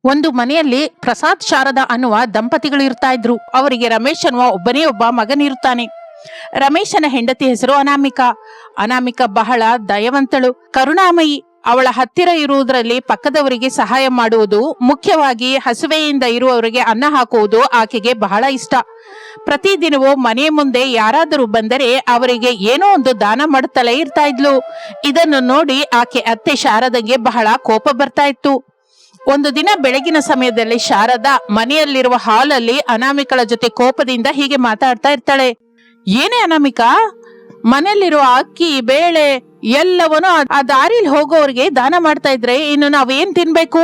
ಒಂದು ಮನೆಯಲ್ಲಿ ಪ್ರಸಾದ್ ಶಾರದಾ ಅನ್ನುವ ದಂಪತಿಗಳು ಇರ್ತಾ ಇದ್ರು. ಅವರಿಗೆ ರಮೇಶ್ ಅನ್ನುವ ಒಬ್ಬನೇ ಒಬ್ಬ ಮಗನಿರುತ್ತಾನೆ. ರಮೇಶನ ಹೆಂಡತಿ ಹೆಸರು ಅನಾಮಿಕಾ. ಅನಾಮಿಕಾ ಬಹಳ ದಯವಂತಳು, ಕರುಣಾಮಯಿ. ಅವಳ ಹತ್ತಿರ ಇರುವುದರಲ್ಲಿ ಪಕ್ಕದವರಿಗೆ ಸಹಾಯ ಮಾಡುವುದು, ಮುಖ್ಯವಾಗಿ ಹಸುವೆಯಿಂದ ಇರುವವರಿಗೆ ಅನ್ನ ಹಾಕುವುದು ಆಕೆಗೆ ಬಹಳ ಇಷ್ಟ. ಪ್ರತಿದಿನವೂ ಮನೆಯ ಮುಂದೆ ಯಾರಾದರೂ ಬಂದರೆ ಅವರಿಗೆ ಏನೋ ಒಂದು ದಾನ ಮಾಡುತ್ತಲೇ ಇರ್ತಾ ಇದ್ಲು. ಇದನ್ನು ನೋಡಿ ಆಕೆ ಅತ್ತೆ ಶಾರದಾಗೆ ಬಹಳ ಕೋಪ ಬರ್ತಾ ಇತ್ತು. ಒಂದು ದಿನ ಬೆಳಗಿನ ಸಮಯದಲ್ಲಿ ಶಾರದಾ ಮನೆಯಲ್ಲಿರುವ ಹಾಲಲ್ಲಿ ಅನಾಮಿಕಳ ಜೊತೆ ಕೋಪದಿಂದ ಹೀಗೆ ಮಾತಾಡ್ತಾ ಇರ್ತಾಳೆ. ಏನೇ ಅನಾಮಿಕಾ, ಮನೆಯಲ್ಲಿರುವ ಅಕ್ಕಿ ಬೇಳೆ ಎಲ್ಲವನ್ನೂ ಆ ದಾರಿಲಿ ಹೋಗೋರಿಗೆ ದಾನ ಮಾಡ್ತಾ ಇದ್ರೆ ಇನ್ನು ನಾವೇನ್ ತಿನ್ಬೇಕು?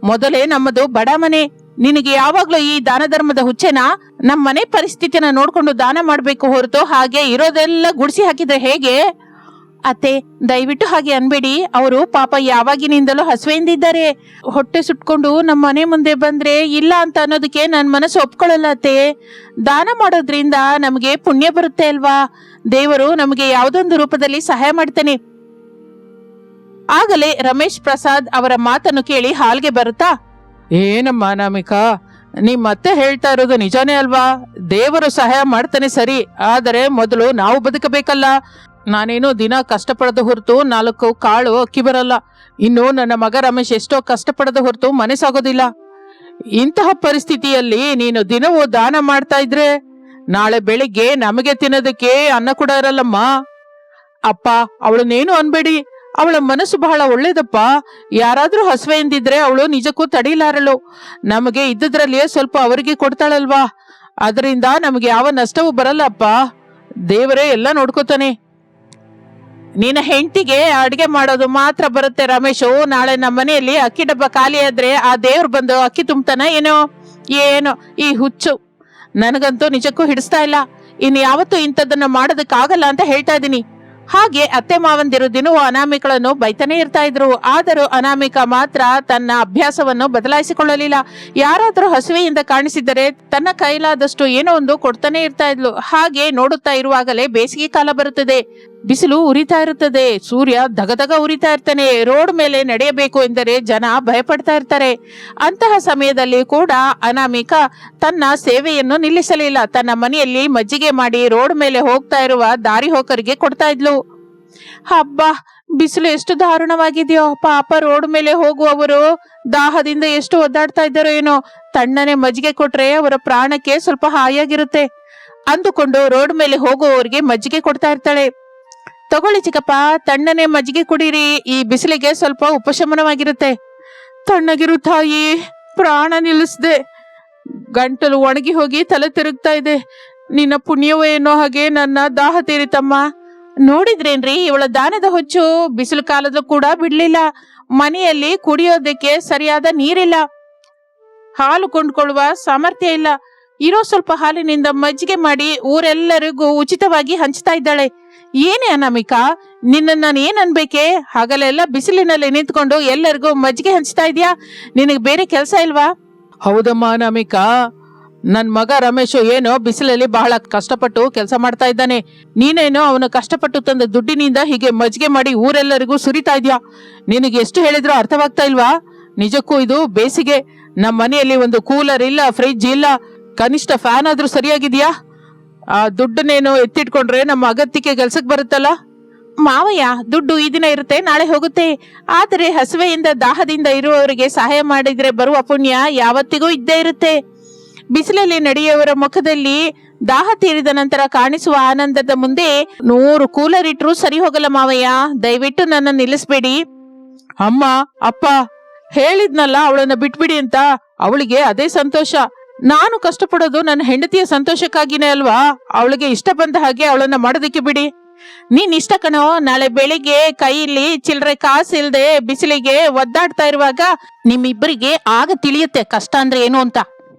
ಮೊದಲೇ ನಮ್ಮದು ಬಡ ಮನೆ. ನಿನಗೆ ಯಾವಾಗ್ಲೂ ಈ ದಾನ ಧರ್ಮದ ಹುಚ್ಚೆನಾ? ನಮ್ಮ ಮನೆ ಪರಿಸ್ಥಿತಿನ ನೋಡ್ಕೊಂಡು ದಾನ ಮಾಡ್ಬೇಕು ಹೊರತು ಹಾಗೆ ಇರೋದೆಲ್ಲ ಗುಡಿಸಿ ಹಾಕಿದ್ರೆ ಹೇಗೆ? ಅತ್ತೆ, ದಯವಿಟ್ಟು ಹಾಗೆ ಅನ್ಬೇಡಿ. ಅವರು ಪಾಪ ಯಾವಾಗಿನಿಂದಲೂ ಹಸುವೆಂದಿದ್ದಾರೆ. ಹೊಟ್ಟೆ ಸುಟ್ಕೊಂಡು ನಮ್ಮ ಮನೆ ಮುಂದೆ ಬಂದ್ರೆ ಇಲ್ಲ ಅಂತ ಅನ್ನೋದಕ್ಕೆ ನನ್ನ ಮನಸ್ಸು ಒಪ್ಕೊಳ್ಳಲ್ಲ ಅತ್ತೆ. ದಾನ ಮಾಡೋದ್ರಿಂದ ನಮಗೆ ಪುಣ್ಯ ಬರುತ್ತೆ ಅಲ್ವಾ? ದೇವರು ನಮಗೆ ಯಾವುದೊಂದು ರೂಪದಲ್ಲಿ ಸಹಾಯ ಮಾಡ್ತಾನೆ. ಆಗಲೇ ರಮೇಶ್ ಪ್ರಸಾದ್ ಅವರ ಮಾತನ್ನು ಕೇಳಿ ಹಾಲ್ಗೆ ಬರುತ್ತಾ, ಏನಮ್ಮ ಅನಾಮಿಕಾ, ನಿಮ್ಮತ್ತೆ ಹೇಳ್ತಾ ಇರೋದು ನಿಜಾನೇ ಅಲ್ವಾ? ದೇವರು ಸಹಾಯ ಮಾಡ್ತಾನೆ ಸರಿ, ಆದರೆ ಮೊದಲು ನಾವು ಬದುಕಬೇಕಲ್ಲ. ನಾನೇನು ದಿನ ಕಷ್ಟಪಡದ ಹೊರತು 4 ಕಾಳು ಅಕ್ಕಿ ಬರಲ್ಲ. ಇನ್ನು ನನ್ನ ಮಗ ರಮೇಶ್ ಎಷ್ಟೋ ಕಷ್ಟಪಡದ ಹೊರತು ಮನೆ ಸಾಗೋದಿಲ್ಲ. ಇಂತಹ ಪರಿಸ್ಥಿತಿಯಲ್ಲಿ ನೀನು ದಿನವೂ ದಾನ ಮಾಡ್ತಾ ಇದ್ರೆ ನಾಳೆ ಬೆಳಿಗ್ಗೆ ನಮಗೆ ತಿನ್ನೋದಕ್ಕೆ ಅನ್ನ ಕೂಡ ಇರಲ್ಲಮ್ಮ. ಅಪ್ಪ, ಅವಳನ್ನೇನು ಅನ್ಬೇಡಿ, ಅವಳ ಮನಸ್ಸು ಬಹಳ ಒಳ್ಳೇದಪ್ಪ. ಯಾರಾದ್ರೂ ಹಸುವೆ ಎಂದಿದ್ರೆ ಅವಳು ನಿಜಕ್ಕೂ ತಡೀಲಾರಳು. ನಮಗೆ ಇದ್ದದ್ರಲ್ಲಿಯೇ ಸ್ವಲ್ಪ ಅವರಿಗೆ ಕೊಡ್ತಾಳಲ್ವಾ, ಅದರಿಂದ ನಮಗೆ ಯಾವ ನಷ್ಟವೂ ಬರಲ್ಲಪ್ಪ. ದೇವರೇ ಎಲ್ಲ ನೋಡ್ಕೋತಾನೆ. ನಿನ್ನ ಹೆಂಡತಿಗೆ ಅಡಿಗೆ ಮಾಡೋದು ಮಾತ್ರ ಬರುತ್ತೆ ರಮೇಶು. ನಾಳೆ ನಮ್ಮ ಮನೆಯಲ್ಲಿ ಅಕ್ಕಿ ಡಬ್ಬ ಖಾಲಿ ಆದ್ರೆ ಆ ದೇವ್ರು ಬಂದು ಅಕ್ಕಿ ತುಂಬ್ತಾನ ಏನೋ ಈ ಹುಚ್ಚು ನನಗಂತೂ ನಿಜಕ್ಕೂ ಹಿಡಿಸ್ತಾ ಇಲ್ಲ. ಇನ್ನು ಯಾವತ್ತೂ ಇಂಥದ್ದನ್ನ ಮಾಡೋದಕ್ಕಾಗಲ್ಲ ಅಂತ ಹೇಳ್ತಾ ಇದ್ದೀನಿ. ಹಾಗೆ ಅತ್ತೆ ಮಾವಂದಿರು ದಿನವೂ ಅನಾಮಿಕಳನ್ನು ಬೈತಾನೆ ಇರ್ತಾ ಇದ್ರು. ಆದರೂ ಅನಾಮಿಕಾ ಮಾತ್ರ ತನ್ನ ಅಭ್ಯಾಸವನ್ನು ಬದಲಾಯಿಸಿಕೊಳ್ಳಲಿಲ್ಲ. ಯಾರಾದರೂ ಹಸುವೆಯಿಂದ ಕಾಣಿಸಿದರೆ ತನ್ನ ಕೈಲಾದಷ್ಟು ಏನೋ ಒಂದು ಕೊಡ್ತಾನೆ ಇರ್ತಾ ಇದ್ಲು. ಹಾಗೆ ನೋಡುತ್ತಾ ಇರುವಾಗಲೇ ಬೇಸಿಗೆ ಕಾಲ ಬರುತ್ತದೆ. ಬಿಸಿಲು ಉರಿತಾ ಇರುತ್ತದೆ. ಸೂರ್ಯ ಧಗಧಗ ಉರಿತಾ ಇರ್ತಾನೆ. ರೋಡ್ ಮೇಲೆ ನಡೆಯಬೇಕು ಎಂದರೆ ಜನ ಭಯಪಡ್ತಾ ಇರ್ತಾರೆ. ಅಂತಹ ಸಮಯದಲ್ಲಿ ಕೂಡ ಅನಾಮಿಕಾ ತನ್ನ ಸೇವೆಯನ್ನು ನಿಲ್ಲಿಸಲಿಲ್ಲ. ತನ್ನ ಮನೆಯಲ್ಲಿ ಮಜ್ಜಿಗೆ ಮಾಡಿ ರೋಡ್ ಮೇಲೆ ಹೋಗ್ತಾ ಇರುವ ದಾರಿ ಹೋಕರಿಗೆ ಕೊಡ್ತಾ ಇದ್ಲು. ಹಬ್ಬ, ಬಿಸಿಲು ಎಷ್ಟು ದಾರುಣವಾಗಿದೆಯೋ ಪಾಪ. ರೋಡ್ ಮೇಲೆ ಹೋಗುವವರು ದಾಹದಿಂದ ಎಷ್ಟು ಒದ್ದಾಡ್ತಾ ಇದ್ದಾರೋ ಏನೋ. ತಣ್ಣನೆ ಮಜ್ಜಿಗೆ ಕೊಟ್ರೆ ಅವರ ಪ್ರಾಣಕ್ಕೆ ಸ್ವಲ್ಪ ಹಾಯಾಗಿರುತ್ತೆ ಅಂದುಕೊಂಡು ರೋಡ್ ಮೇಲೆ ಹೋಗುವವರಿಗೆ ಮಜ್ಜಿಗೆ ಕೊಡ್ತಾ ಇರ್ತಾಳೆ. ತಗೊಳ್ಳಿ ಚಿಕ್ಕಪ್ಪ, ತಣ್ಣನೆ ಮಜ್ಜಿಗೆ ಕುಡೀರಿ, ಈ ಬಿಸಿಲಿಗೆ ಸ್ವಲ್ಪ ಉಪಶಮನವಾಗಿರುತ್ತೆ. ತಣ್ಣಗಿರು ತಾಯಿ, ಪ್ರಾಣ ನಿಲ್ಲಿಸ್ದೆ. ಗಂಟಲು ಒಣಗಿ ಹೋಗಿ ತಲೆ ತಿರುಗ್ತಾ ಇದೆ. ನಿನ್ನ ಪುಣ್ಯವೋ ಏನೋ ಹಾಗೆ ನನ್ನ ದಾಹ ತೀರಿತಮ್ಮ. ನೋಡಿದ್ರೇನ್ರಿ ಇವಳ ದಾನದ ಹೊಚ್ಚು? ಬಿಸಿಲು ಕಾಲದಲ್ಲೂ ಕೂಡ ಬಿಡ್ಲಿಲ್ಲ. ಮನೆಯಲ್ಲಿ ಕುಡಿಯೋದಕ್ಕೆ ಸರಿಯಾದ ನೀರಿಲ್ಲ, ಹಾಲು ಕೊಂಡ್ಕೊಳ್ಳುವ ಸಾಮರ್ಥ್ಯ ಇಲ್ಲ. ಇರೋ ಸ್ವಲ್ಪ ಹಾಲಿನಿಂದ ಮಜ್ಜಿಗೆ ಮಾಡಿ ಊರೆಲ್ಲರಿಗೂ ಉಚಿತವಾಗಿ ಹಂಚ್ತಾ ಇದ್ದಾಳೆ. ಏನೇ ಅನಾಮಿಕಾ, ನಿನ್ನ ನಾನು ಏನ್ ಅನ್ಬೇಕೆ? ಹಾಗಲೆಲ್ಲ ಬಿಸಿಲಿನಲ್ಲಿ ನಿಂತ್ಕೊಂಡು ಎಲ್ಲರಿಗೂ ಮಜ್ಜಿಗೆ ಹಂಚ್ತಾ ಇದೀಯಾ? ನಿನಗೆ ಬೇರೆ ಕೆಲಸ ಇಲ್ವಾ? ಹೌದಮ್ಮ ಅನಾಮಿಕಾ, ನನ್ ಮಗ ರಮೇಶು ಏನೋ ಬಿಸಿಲಲ್ಲಿ ಬಹಳ ಕಷ್ಟಪಟ್ಟು ಕೆಲಸ ಮಾಡ್ತಾ ಇದ್ದಾನೆ. ನೀನೇನೋ ಅವನು ಕಷ್ಟಪಟ್ಟು ತಂದ ದುಡ್ಡಿನಿಂದ ಹೀಗೆ ಮಜ್ಜಿಗೆ ಮಾಡಿ ಊರೆಲ್ಲರಿಗೂ ಸುರಿತಾ ಇದ್ಯಾ. ನಿನಗೆ ಎಷ್ಟು ಹೇಳಿದ್ರು ಅರ್ಥವಾಗ್ತಾ ಇಲ್ವಾ? ನಿಜಕ್ಕೂ ಇದು ಬೇಸಿಗೆ. ನಮ್ಮ ಮನೆಯಲ್ಲಿ ಒಂದು ಕೂಲರ್ ಇಲ್ಲ, ಫ್ರಿಡ್ಜ್ ಇಲ್ಲ, ಕನಿಷ್ಠ ಫ್ಯಾನ್ ಆದ್ರೂ ಸರಿಯಾಗಿದ್ಯಾ? ಆ ದುಡ್ಡನ್ನೇನೋ ಎತ್ತಿಟ್ಕೊಂಡ್ರೆ ನಮ್ಮ ಅಗತ್ಯಕ್ಕೆ ಕೆಲ್ಸಕ್ಕೆ ಬರುತ್ತಲ್ಲ. ಮಾವಯ್ಯ, ದುಡ್ಡು ಈ ದಿನ ಇರುತ್ತೆ, ನಾಳೆ ಹೋಗುತ್ತೆ. ಆದರೆ ಹಸುವೆಯಿಂದ ದಾಹದಿಂದ ಇರುವವರಿಗೆ ಸಹಾಯ ಮಾಡಿದ್ರೆ ಬರುವ ಪುಣ್ಯ ಯಾವತ್ತಿಗೂ ಇದ್ದೇ ಇರುತ್ತೆ. ಬಿಸಿಲಲ್ಲಿ ನಡೆಯುವವರ ಮುಖದಲ್ಲಿ ದಾಹ ತೀರಿದ ನಂತರ ಕಾಣಿಸುವ ಆನಂದದ ಮುಂದೆ 100 ಕೂಲರ್ ಇಟ್ರೂ ಸರಿ ಹೋಗಲ್ಲ ಮಾವಯ್ಯ. ದಯವಿಟ್ಟು ನನ್ನ ನಿಲ್ಲಿಸ್ಬೇಡಿ. ಅಮ್ಮ, ಅಪ್ಪ ಹೇಳಿದ್ನಲ್ಲ ಅವಳನ್ನ ಬಿಟ್ಬಿಡಿ ಅಂತ. ಅವಳಿಗೆ ಅದೇ ಸಂತೋಷ. ನಾನು ಕಷ್ಟಪಡೋದು ನನ್ನ ಹೆಂಡತಿಯ ಸಂತೋಷಕ್ಕಾಗಿನೇ ಅಲ್ವಾ? ಅವಳಿಗೆ ಇಷ್ಟ ಬಂದ ಹಾಗೆ ಅವಳನ್ನ ಮಾಡೋದಕ್ಕೆ ಬಿಡಿ. ನೀನ್ ಇಷ್ಟ ಕಣೋ. ನಾಳೆ ಬೆಳಿಗ್ಗೆ ಕೈಯಲ್ಲಿ ಚಿಲ್ಲರೆ ಕಾಸು ಇಲ್ದೆ ಬಿಸಿಲಿಗೆ ಒದ್ದಾಡ್ತಾ ಇರುವಾಗ ನಿಮ್ಮಿಬ್ಬರಿಗೆ ಆಗ ತಿಳಿಯುತ್ತೆ ಕಷ್ಟ ಅಂದ್ರೆ ಏನು ಅಂತ.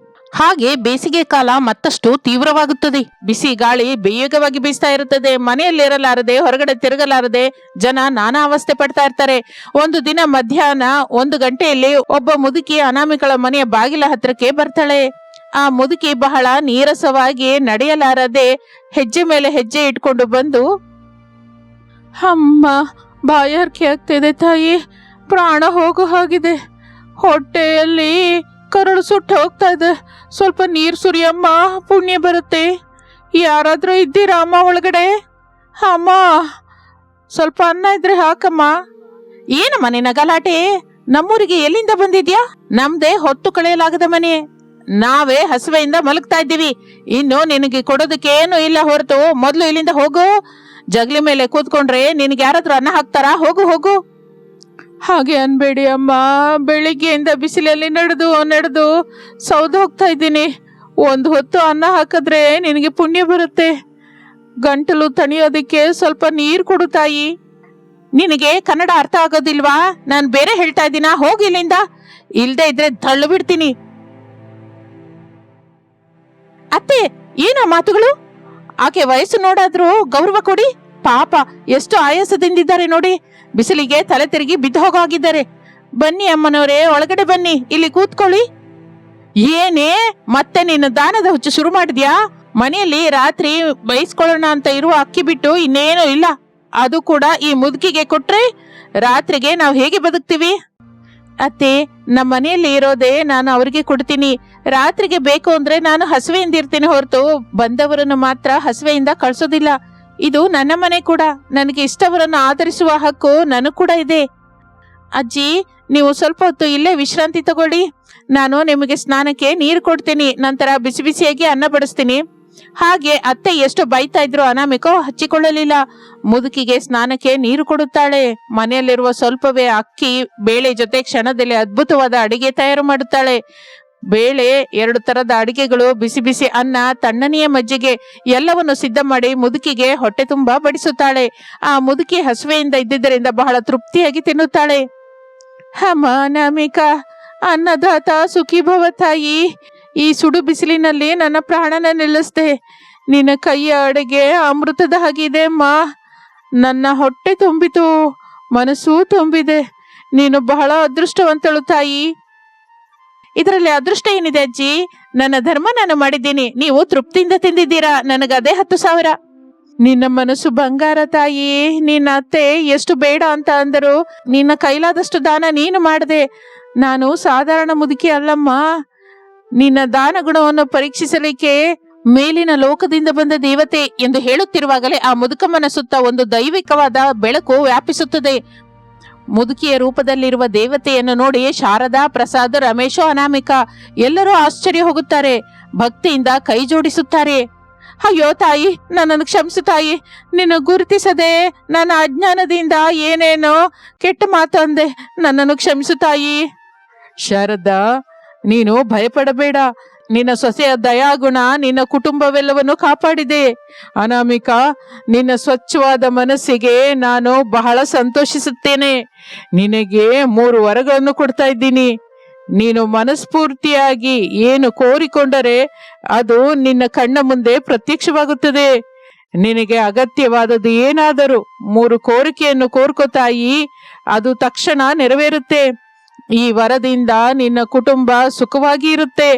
ಹಾಗೆ ಬೇಸಿಗೆ ಕಾಲ ಮತ್ತಷ್ಟು ತೀವ್ರವಾಗುತ್ತದೆ. ಬಿಸಿ ಗಾಳಿ ಬೇಗವಾಗಿ ಬೀಸ್ತಾ ಇರುತ್ತದೆ. ಮನೆಯಲ್ಲಿ ಇರಲಾರದೆ, ಹೊರಗಡೆ ತಿರುಗಲಾರದೆ ಜನ ನಾನಾ ಅವಸ್ಥೆ ಪಡ್ತಾ ಇರ್ತಾರೆ. ಒಂದು ದಿನ ಮಧ್ಯಾಹ್ನ 1 ಗಂಟೆಯಲ್ಲಿ ಒಬ್ಬ ಮುದುಕಿ ಅನಾಮಿಕಳ ಮನೆಯ ಬಾಗಿಲ ಹತ್ರಕ್ಕೆ ಬರ್ತಾಳೆ. ಆ ಮುದುಕಿ ಬಹಳ ನೀರಸವಾಗಿ ನಡೆಯಲಾರದೆ ಹೆಜ್ಜೆ ಮೇಲೆ ಹೆಜ್ಜೆ ಇಟ್ಕೊಂಡು ಬಂದು, ಅಮ್ಮ, ಬಾಯಾರಿಕೆ ಆಗ್ತಿದೆ ತಾಯಿ, ಪ್ರಾಣ ಹೋಗೋ ಹಾಗಿದೆ. ಹೊಟ್ಟೆಯಲ್ಲಿ ಕರಳು ಸುಟ್ಟು ಹೋಗ್ತಾ ಇದೆ. ಸ್ವಲ್ಪ ನೀರು ಸುರಿಯಮ್ಮ, ಪುಣ್ಯ ಬರುತ್ತೆ. ಯಾರಾದ್ರೂ ಇದ್ದೀರಾ ಅಮ್ಮ ಒಳಗಡೆ? ಅಮ್ಮ, ಸ್ವಲ್ಪ ಅನ್ನ ಇದ್ರೆ ಹಾಕಮ್ಮ. ಏನಮ್ಮ ನಿನ್ನ ಗಲಾಟೆ? ನಮ್ಮೂರಿಗೆ ಎಲ್ಲಿಂದ ಬಂದಿದ್ಯಾ? ನಮ್ದೇ ಹೊತ್ತು ಕಳೆಯಲಾಗದ ಮನೆ. ನಾವೇ ಹಸುವೆಯಿಂದ ಮಲಗ್ತಾ ಇದ್ದೀವಿ. ಇನ್ನು ನಿನಗೆ ಕೊಡೋದಕ್ಕೆ ಏನು ಇಲ್ಲ ಹೊರತು ಮೊದ್ಲು ಇಲ್ಲಿಂದ ಹೋಗು. ಜಗ್ಲಿ ಮೇಲೆ ಕೂತ್ಕೊಂಡ್ರೆ ನಿನಗೆ ಯಾರಾದ್ರೂ ಅನ್ನ ಹಾಕ್ತಾರಾ? ಹೋಗು ಹೋಗು. ಹಾಗೆ ಅನ್ಬೇಡಿ ಅಮ್ಮ, ಬೆಳಿಗ್ಗೆಯಿಂದ ಬಿಸಿಲಲ್ಲಿ ನಡೆದು ಸೌದು ಹೋಗ್ತಾ ಇದ್ದೀನಿ. ಒಂದು ಹೊತ್ತು ಅನ್ನ ಹಾಕಿದ್ರೆ ನಿನಗೆ ಪುಣ್ಯ ಬರುತ್ತೆ. ಗಂಟಲು ತಣಿಯೋದಕ್ಕೆ ಸ್ವಲ್ಪ ನೀರು ಕೊಡು ತಾಯಿ. ನಿನಗೆ ಕನ್ನಡ ಅರ್ಥ ಆಗೋದಿಲ್ವಾ? ನಾನು ಬೇರೆ ಹೇಳ್ತಾ ಇದ್ದೀನಾ? ಹೋಗಿ ಇಲ್ಲಿಂದ. ಇಲ್ದೇ ಇದ್ರೆ ತಳ್ಳು ಬಿಡ್ತೀನಿ. ಅತ್ತೆ, ಏನೋ ಮಾತುಗಳು? ಆಕೆ ವಯಸ್ಸು ನೋಡಾದ್ರೂ ಗೌರವ ಕೊಡಿ. ಪಾಪ, ಎಷ್ಟು ಆಯಾಸದಿಂದಿದ್ದಾರೆ ನೋಡಿ. ಬಿಸಿಲಿಗೆ ತಲೆ ತಿರುಗಿ ಬಿದ್ದು ಹೋಗಿದ್ದಾರೆ. ಬನ್ನಿ ಅಮ್ಮನವರೇ, ಒಳಗಡೆ ಬನ್ನಿ, ಇಲ್ಲಿ ಕೂತ್ಕೊಳ್ಳಿ. ಏನೇ ಮತ್ತೆ ನೀನು ದಾನದ ಹುಚ್ಚು ಶುರು ಮಾಡಿದ್ಯಾ? ಮನೆಯಲ್ಲಿ ರಾತ್ರಿ ಬೈಸ್ಕೊಳ್ಳೋಣ ಅಂತ ಇರುವ ಅಕ್ಕಿ ಬಿಟ್ಟು ಇನ್ನೇನೂ ಇಲ್ಲ. ಅದು ಕೂಡ ಈ ಮುದುಕಿಗೆ ಕೊಟ್ರೆ ರಾತ್ರಿಗೆ ನಾವು ಹೇಗೆ ಬದುಕ್ತೀವಿ? ಅತ್ತೆ, ನಮ್ಮ ಮನೆಯಲ್ಲಿ ಇರೋದೇ ನಾನು ಅವ್ರಿಗೆ ಕೊಡ್ತೀನಿ. ರಾತ್ರಿಗೆ ಬೇಕು ಅಂದ್ರೆ ನಾನು ಹಸುವೆಯಿಂದ ಇರ್ತೀನಿ ಹೊರತು ಬಂದವರನ್ನು ಮಾತ್ರ ಹಸುವೆಯಿಂದ ಕಳ್ಸೋದಿಲ್ಲ. ಇದು ನನ್ನ ಮನೆ ಕೂಡ. ನನಗೆ ಇಷ್ಟವರನ್ನು ಆಧರಿಸುವ ಹಕ್ಕು ನನಗೂ ಕೂಡ ಇದೆ. ಅಜ್ಜಿ, ನೀವು ಸ್ವಲ್ಪ ಹೊತ್ತು ಇಲ್ಲೇ ವಿಶ್ರಾಂತಿ ತಗೊಳ್ಳಿ. ನಾನು ನಿಮಗೆ ಸ್ನಾನಕ್ಕೆ ನೀರು ಕೊಡ್ತೀನಿ. ನಂತರ ಬಿಸಿ ಬಿಸಿಯಾಗಿ ಅನ್ನ ಬಡಿಸ್ತೀನಿ. ಹಾಗೆ ಅತ್ತೆ ಎಷ್ಟು ಬೈತಾ ಇದ್ರು ಅನಾಮಿಕೋ ಹಚ್ಚಿಕೊಳ್ಳಲಿಲ್ಲ. ಮುದುಕಿಗೆ ಸ್ನಾನಕ್ಕೆ ನೀರು ಕೊಡುತ್ತಾಳೆ. ಮನೆಯಲ್ಲಿರುವ ಸ್ವಲ್ಪವೇ ಅಕ್ಕಿ ಬೇಳೆ ಜೊತೆ ಕ್ಷಣದಲ್ಲಿ ಅದ್ಭುತವಾದ ಅಡಿಗೆ ತಯಾರು ಮಾಡುತ್ತಾಳೆ. ಬೇಳೆ, 2 ತರದ ಅಡಿಗೆಗಳು, ಬಿಸಿ ಬಿಸಿ ಅನ್ನ, ತಣ್ಣನೆಯ ಮಜ್ಜಿಗೆ ಎಲ್ಲವನ್ನು ಸಿದ್ಧ ಮಾಡಿ ಮುದುಕಿಗೆ ಹೊಟ್ಟೆ ತುಂಬಾ ಬಡಿಸುತ್ತಾಳೆ. ಆ ಮುದುಕಿ ಹಸುವೆಯಿಂದ ಇದ್ದಿದ್ದರಿಂದ ಬಹಳ ತೃಪ್ತಿಯಾಗಿ ತಿನ್ನುತ್ತಾಳೆ. ಅಮ್ಮ ಅನಾಮಿಕಾ, ಅನ್ನದಾತ ಸುಖಿ ಭವ ತಾಯಿ. ಈ ಸುಡು ಬಿಸಿಲಿನಲ್ಲಿ ನನ್ನ ಪ್ರಾಣನ ನಿಲ್ಲಿಸ್ದೆ. ನಿನ್ನ ಕೈಯ ಅಡುಗೆ ಅಮೃತದ ಹಾಗಿದೆ ಅಮ್ಮ. ನನ್ನ ಹೊಟ್ಟೆ ತುಂಬಿತು, ಮನಸ್ಸೂ ತುಂಬಿದೆ. ನೀನು ಬಹಳ ಅದೃಷ್ಟವಂತಳು ತಾಯಿ. ಇದರಲ್ಲಿ ಅದೃಷ್ಟ ಏನಿದೆ ಅಜ್ಜಿ? ನನ್ನ ಧರ್ಮ ನಾನು ಮಾಡಿದ್ದೀನಿ. ನೀವು ತೃಪ್ತಿಯಿಂದ ತಿಂದಿದ್ದೀರಾ. ನನಗದೇ 10,000. ನಿನ್ನ ಮನಸ್ಸು ಬಂಗಾರ ತಾಯಿ. ನಿನ್ನ ಅತ್ತೆ ಎಷ್ಟು ಬೇಡ ಅಂತ ಅಂದರು. ನಿನ್ನ ಕೈಲಾದಷ್ಟು ದಾನ ನೀನು ಮಾಡಿದೆ. ನಾನು ಸಾಧಾರಣ ಮುದುಕಿ ಅಲ್ಲಮ್ಮ. ನಿನ್ನ ದಾನ ಗುಣವನ್ನು ಪರೀಕ್ಷಿಸಲಿಕ್ಕೆ ಮೇಲಿನ ಲೋಕದಿಂದ ಬಂದ ದೇವತೆ ಎಂದು ಹೇಳುತ್ತಿರುವಾಗಲೇ ಆ ಮುದುಕಮ್ಮನ ಸುತ್ತ ಒಂದು ದೈವಿಕವಾದ ಬೆಳಕು ವ್ಯಾಪಿಸುತ್ತದೆ. ಮುದುಕಿಯ ರೂಪದಲ್ಲಿರುವ ದೇವತೆಯನ್ನು ನೋಡಿ ಶಾರದಾ, ಪ್ರಸಾದ್, ರಮೇಶ್, ಅನಾಮಿಕಾ ಎಲ್ಲರೂ ಆಶ್ಚರ್ಯ ಹೋಗುತ್ತಾರೆ. ಭಕ್ತಿಯಿಂದ ಕೈ ಜೋಡಿಸುತ್ತಾರೆ. ಅಯ್ಯೋ ತಾಯಿ, ನನ್ನನ್ನು ಕ್ಷಮಿಸು ತಾಯಿ. ನಿನ್ನ ಗುರುತಿಸದೆ ನನ್ನ ಅಜ್ಞಾನದಿಂದ ಏನೇನೋ ಕೆಟ್ಟ ಮಾತು ಅಂದೆ. ನನ್ನನ್ನು ಕ್ಷಮಿಸು ತಾಯಿ. ಶಾರದಾ, ನೀನು ಭಯಪಡಬೇಡ. ನಿನ್ನ ಸೊಸೆಯ ದಯಾಗುಣ ನಿನ್ನ ಕುಟುಂಬವೆಲ್ಲವನ್ನು ಕಾಪಾಡಿದೆ. ಅನಾಮಿಕಾ, ನಿನ್ನ ಸ್ವಚ್ಛವಾದ ಮನಸ್ಸಿಗೆ ನಾನು ಬಹಳ ಸಂತೋಷಿಸುತ್ತೇನೆ. ನಿನಗೆ 3 ವರಗಳನ್ನು ಕೊಡ್ತಾ ಇದ್ದೀನಿ. ನೀನು ಮನಸ್ಫೂರ್ತಿಯಾಗಿ ಏನು ಕೋರಿಕೊಂಡರೆ ಅದು ನಿನ್ನ ಕಣ್ಣ ಮುಂದೆ ಪ್ರತ್ಯಕ್ಷವಾಗುತ್ತದೆ. ನಿನಗೆ ಅಗತ್ಯವಾದದ್ದು ಏನಾದರೂ 3 ಕೋರಿಕೆಯನ್ನು ಕೋರ್ಕೋತಾಯಿ, ಅದು ತಕ್ಷಣ ನೆರವೇರುತ್ತೆ. ಈ ವರದಿಂದ ನಿನ್ನ ಕುಟುಂಬ ಸುಖವಾಗಿ ಇರುತ್ತೆ.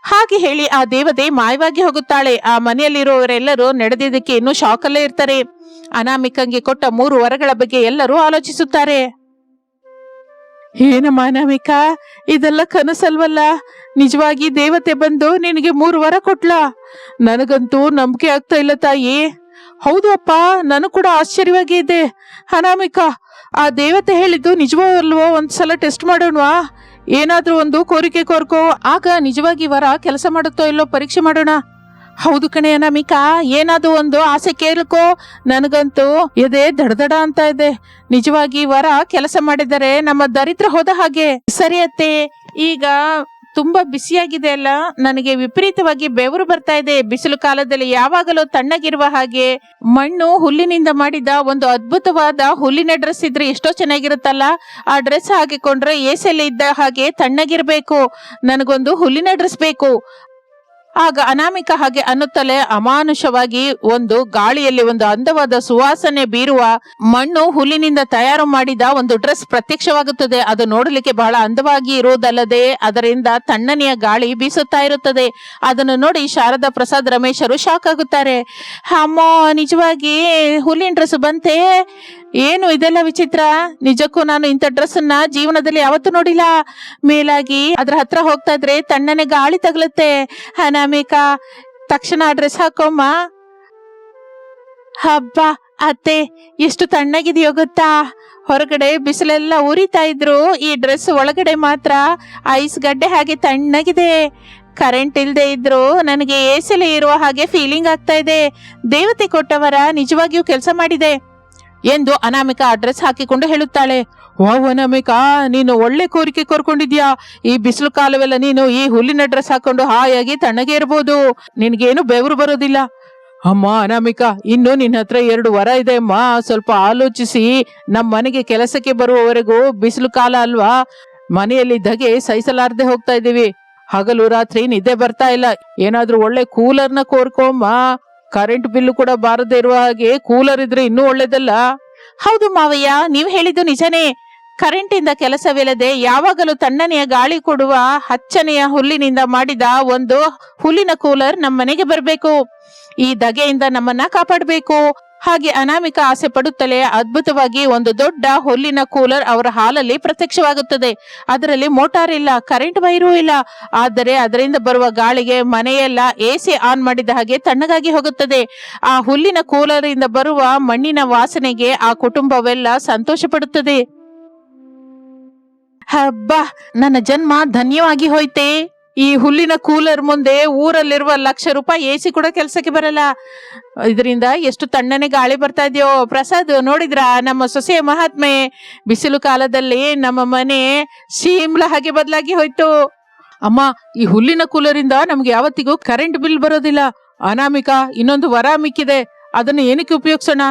ಹಾಗೆ ಹೇಳಿ ಆ ದೇವತೆ ಮಾಯವಾಗಿ ಹೋಗುತ್ತಾಳೆ. ಆ ಮನೆಯಲ್ಲಿರುವವರೆಲ್ಲರೂ ನಡೆದಿದ್ದಕ್ಕೆ ಇನ್ನೂ ಶಾಕಲ್ಲೇ ಇರ್ತಾರೆ. ಅನಾಮಿಕಂಗೆ ಕೊಟ್ಟ 3 ವರಗಳ ಬಗ್ಗೆ ಎಲ್ಲರೂ ಆಲೋಚಿಸುತ್ತಾರೆ. ಏನಮ್ಮ ಅನಾಮಿಕಾ, ಇದೆಲ್ಲ ಕನಸಲ್ವಲ್ಲ? ನಿಜವಾಗಿ ದೇವತೆ ಬಂದು ನಿನಗೆ 3 ವರ ಕೊಟ್ಲಾ? ನನಗಂತೂ ನಂಬಿಕೆ ಆಗ್ತಾ ಇಲ್ಲ ತಾಯಿ. ಹೌದು ಅಪ್ಪ, ನನಗೂ ಕೂಡ ಆಶ್ಚರ್ಯವಾಗಿ ಇದೆ. ಅನಾಮಿಕಾ, ಆ ದೇವತೆ ಹೇಳಿದ್ದು ನಿಜವೋ ಅಲ್ವೋ ಒಂದ್ಸಲ ಟೆಸ್ಟ್ ಮಾಡೋಣವಾ? ಏನಾದ್ರೂ ಒಂದು ಕೋರಿಕೆ ಕೋರ್ಕೋ, ಆಗ ನಿಜವಾಗಿ ವರ ಕೆಲಸ ಮಾಡುತ್ತೋ ಇಲ್ಲೋ ಪರೀಕ್ಷೆ ಮಾಡೋಣ. ಹೌದು ಕಣೆ ಅನಾಮಿಕಾ, ಏನಾದ್ರೂ ಒಂದು ಆಸೆ ಕೇಳ್ಕೋ. ನನಗಂತೂ ಎದೆ ದಡದಡ ಅಂತ ಇದೆ. ನಿಜವಾಗಿ ವರ ಕೆಲಸ ಮಾಡಿದರೆ ನಮ್ಮ ದರಿದ್ರ ಹೋದ ಹಾಗೆ. ಸರಿ ಅತ್ತೆ, ಈಗ ತುಂಬಾ ಬಿಸಿಯಾಗಿದೆ ಅಲ್ಲ, ನನಗೆ ವಿಪರೀತವಾಗಿ ಬೆವರು ಬರ್ತಾ ಇದೆ. ಬಿಸಿಲು ಕಾಲದಲ್ಲಿ ಯಾವಾಗಲೂ ತಣ್ಣಗಿರುವ ಹಾಗೆ ಮಣ್ಣು ಹುಲ್ಲಿನಿಂದ ಮಾಡಿದ ಒಂದು ಅದ್ಭುತವಾದ ಹುಲ್ಲಿನ ಡ್ರೆಸ್ ಇದ್ರೆ ಎಷ್ಟೋ ಚೆನ್ನಾಗಿರುತ್ತಲ್ಲ. ಆ ಡ್ರೆಸ್ ಹಾಕಿಕೊಂಡ್ರೆ ಏಸಲ್ಲಿ ಇದ್ದ ಹಾಗೆ ತಣ್ಣಗಿರ್ಬೇಕು. ನನಗೊಂದು ಹುಲ್ಲಿನ ಡ್ರೆಸ್ ಬೇಕು. ಆಗ ಅನಾಮಿಕ ಹಾಗೆ ಅನ್ನುತ್ತಲೇ ಅಮಾನುಷವಾಗಿ ಒಂದು ಗಾಳಿಯಲ್ಲಿ ಒಂದು ಅಂದವಾದ ಸುವಾಸನೆ ಬೀರುವ ಮಣ್ಣು ಹುಲ್ಲಿನಿಂದ ತಯಾರು ಮಾಡಿದ ಒಂದು ಡ್ರೆಸ್ ಪ್ರತ್ಯಕ್ಷವಾಗುತ್ತದೆ. ಅದು ನೋಡಲಿಕ್ಕೆ ಬಹಳ ಅಂದವಾಗಿ ಇರುವುದಲ್ಲದೆ ಅದರಿಂದ ತಣ್ಣನೆಯ ಗಾಳಿ ಬೀಸುತ್ತಾ ಇರುತ್ತದೆ. ಅದನ್ನು ನೋಡಿ ಶಾರದಾ, ಪ್ರಸಾದ್, ರಮೇಶರು ಶಾಕ್ ಆಗುತ್ತಾರೆ. ಅಮ್ಮ, ನಿಜವಾಗಿ ಹುಲ್ಲಿನ ಡ್ರೆಸ್ ಬಂತೆ? ಏನು ಇದೆಲ್ಲ ವಿಚಿತ್ರ, ನಿಜಕ್ಕೂ ನಾನು ಇಂಥ ಡ್ರೆಸ್ ಅನ್ನ ಜೀವನದಲ್ಲಿ ಯಾವತ್ತೂ ನೋಡಿಲ್ಲ. ಮೇಲಾಗಿ ಅದ್ರ ಹತ್ರ ಹೋಗ್ತಾ ಇದ್ರೆ ತಣ್ಣನೆ ಗಾಳಿ ತಗಲುತ್ತೆ. ಅನಾಮಿಕಾ, ತಕ್ಷಣ ಆ ಡ್ರೆಸ್ ಹಾಕೋಮ್ಮ. ಹಬ್ಬ ಅತ್ತೆ, ಎಷ್ಟು ತಣ್ಣಗಿದೆಯೋ ಗೊತ್ತಾ. ಹೊರಗಡೆ ಬಿಸಿಲೆಲ್ಲ ಉರಿತಾ ಇದ್ರು, ಈ ಡ್ರೆಸ್ ಒಳಗಡೆ ಮಾತ್ರ ಐಸ್ ಗಡ್ಡೆ ಹಾಗೆ ತಣ್ಣಗಿದೆ. ಕರೆಂಟ್ ಇಲ್ಲದೆ ಇದ್ರು ನನಗೆ ಎಸಿಲೇ ಇರುವ ಹಾಗೆ ಫೀಲಿಂಗ್ ಆಗ್ತಾ ಇದೆ. ದೇವತೆ ಕೊಟ್ಟವರ ನಿಜವಾಗಿಯೂ ಕೆಲಸ ಮಾಡಿದೆ ಎಂದು ಅನಾಮಿಕಾ ಡ್ರೆಸ್ ಹಾಕಿಕೊಂಡು ಹೇಳುತ್ತಾಳೆ. ವಾವ್ ಅನಾಮಿಕಾ, ನೀನು ಒಳ್ಳೆ ಕೋರಿಕೆ ಕೋರ್ಕೊಂಡಿದ್ಯಾ. ಈ ಬಿಸಿಲು ಕಾಲವೆಲ್ಲ ನೀನು ಈ ಹುಲ್ಲಿನ ಡ್ರೆಸ್ ಹಾಕೊಂಡು ಹಾಯಾಗಿ ತಣ್ಣಗೆ ಇರಬಹುದು, ನಿನ್ಗೇನು ಬೆವರು ಬರೋದಿಲ್ಲ. ಅಮ್ಮ ಅನಾಮಿಕಾ, ಇನ್ನು ನಿನ್ನ ಹತ್ರ 2 ವರ ಇದೆ ಅಮ್ಮ. ಸ್ವಲ್ಪ ಆಲೋಚಿಸಿ. ನಮ್ಮ ಮನೆಗೆ ಕೆಲಸಕ್ಕೆ ಬರುವವರೆಗೂ ಬಿಸಿಲು ಕಾಲ ಅಲ್ವಾ, ಮನೆಯಲ್ಲಿ ಧಗೆ ಸಹಿಸಲಾರದೆ ಹೋಗ್ತಾ ಇದ್ದೀವಿ. ಹಗಲು ರಾತ್ರಿ ನಿದ್ದೆ ಬರ್ತಾ ಇಲ್ಲ. ಏನಾದ್ರೂ ಒಳ್ಳೆ ಕೂಲರ್ನ ಕೋರ್ಕೊಮ್ಮ. ಕರೆಂಟ್ ಬಿಲ್ಲು ಕೂಡ ಬಾರದೇ ಇರುವ ಹಾಗೆ ಕೂಲರ್ ಇದ್ರೆ ಇನ್ನೂ ಒಳ್ಳೇದಲ್ಲ. ಹೌದು ಮಾವಯ್ಯ, ನೀವು ಹೇಳಿದ್ದು ನಿಜನೇ. ಕರೆಂಟ್ ಇಂದ ಕೆಲಸವಿಲ್ಲದೆ ಯಾವಾಗಲೂ ತಣ್ಣನೆಯ ಗಾಳಿ ಕೊಡುವ ಹಚ್ಚನೆಯ ಹುಲ್ಲಿನಿಂದ ಮಾಡಿದ ಒಂದು ಹುಲ್ಲಿನ ಕೂಲರ್ ನಮ್ಮ ಮನೆಗೆ ಬರಬೇಕು. ಈ ಧಗೆಯಿಂದ ನಮ್ಮನ್ನ ಕಾಪಾಡಬೇಕು. ಹಾಗೆ ಅನಾಮಿಕಾ ಆಸೆ ಪಡುತ್ತಲೇ ಅದ್ಭುತವಾಗಿ ಒಂದು ದೊಡ್ಡ ಹುಲ್ಲಿನ ಕೂಲರ್ ಅವರ ಹಾಲಲ್ಲಿ ಪ್ರತ್ಯಕ್ಷವಾಗುತ್ತದೆ. ಅದರಲ್ಲಿ ಮೋಟಾರ್ ಇಲ್ಲ, ಕರೆಂಟ್ ವೈರು ಇಲ್ಲ. ಆದರೆ ಅದರಿಂದ ಬರುವ ಗಾಳಿಗೆ ಮನೆಯೆಲ್ಲ ಎಸಿ ಆನ್ ಮಾಡಿದ ಹಾಗೆ ತಣ್ಣಗಾಗಿ ಹೋಗುತ್ತದೆ. ಆ ಹುಲ್ಲಿನ ಕೂಲರ್ ಇಂದ ಬರುವ ಮಣ್ಣಿನ ವಾಸನೆಗೆ ಆ ಕುಟುಂಬವೆಲ್ಲ ಸಂತೋಷ ಪಡುತ್ತದೆ. ಹಬ್ಬ, ನನ್ನ ಜನ್ಮ ಧನ್ಯವಾಗಿ ಹೋಯ್ತೆ. ಈ ಹುಲ್ಲಿನ ಕೂಲರ್ ಮುಂದೆ ಊರಲ್ಲಿರುವ ಲಕ್ಷ ರೂಪಾಯಿ ಎಸಿ ಕೂಡ ಕೆಲಸಕ್ಕೆ ಬರಲ್ಲ. ಇದರಿಂದ ಎಷ್ಟು ತಣ್ಣನೆ ಗಾಳಿ ಬರ್ತಾ ಇದೆಯೋ. ಪ್ರಸಾದ್, ನೋಡಿದ್ರಾ ನಮ್ಮ ಸೊಸೆಯ ಮಹಾತ್ಮೆ? ಬಿಸಿಲು ಕಾಲದಲ್ಲಿ ನಮ್ಮ ಮನೆ ಶೀಮ್ಲ ಹಾಗೆ ಬದಲಾಗಿ ಹೋಯ್ತು. ಅಮ್ಮ, ಈ ಹುಲ್ಲಿನ ಕೂಲರ್ ಇಂದ ನಮ್ಗೆ ಯಾವತ್ತಿಗೂ ಕರೆಂಟ್ ಬಿಲ್ ಬರೋದಿಲ್ಲ. ಅನಾಮಿಕಾ, ಇನ್ನೊಂದು ವರ ಮಿಕ್ಕಿದೆ, ಅದನ್ನು ಏನಕ್ಕೆ ಉಪಯೋಗಿಸೋಣ?